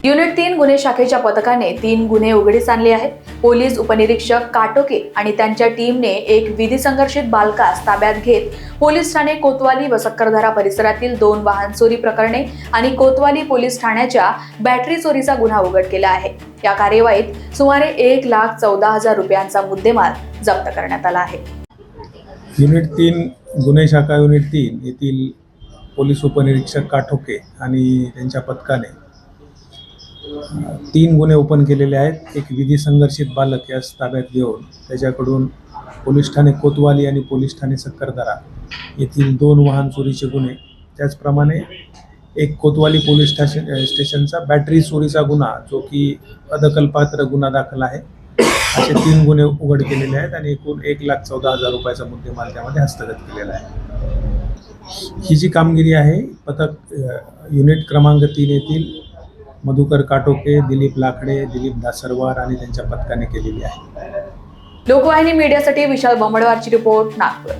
Unit 3 गुन्हे शाखेच्या पथकाने 3 गुन्हे उघडीस आणले आहेत. पोलीस उपनिरीक्षक काटोके आणि त्यांच्या टीमने एक विधी संघर्षित बालकास ताब्यात घेत पोलीस ठाणे कोतवाली व सक्करदरा परिसरातील 2 वाहन चोरी प्रकरणे आणि कोतवाली पोलीस ठाण्याच्या बॅटरी चोरीचा गुन्हा उघड केला आहे. या कार्यवाहीत सुमारे 1,14,000 रुपयांचा मुद्देमाल जप्त करण्यात आला आहे. युनिट 3 गुन्हे शाखा युनिट 3 येथील पोलीस उपनिरीक्षक काटोके आणि त्यांच्या पथकाने 3 गुन्हे ओपन केलेले आहेत. एक विधी संघर्षित बालक यास ताब्यात घेऊन त्याच्याकडून पोलीस ठाणे कोतवाली आणि पोलीस ठाणे सक्करदरा येथील 2 वाहन चोरीचे गुन्हे, त्याचप्रमाणे एक कोतवाली पोलीस स्टेशनचा बॅटरी चोरीचा गुन्हा जो की अदखलपात्र गुन्हा दाखल आहे, असे 3 गुन्हे उघड केलेले आहेत आणि एकूण 1,14,000 रुपयाचा मुद्देमाल त्यामध्ये हस्तगत केलेला आहे. ही जी कामगिरी आहे पथक युनिट क्रमांक 3 येथील मधुकर काटोके, दिलीप लाकडे, दिलीप दासरवार आणि त्यांच्या पथकाने केलेली आहे. लोकवाहिनी मीडियासाठी विशाल बंबडवारची रिपोर्ट, नागपूर.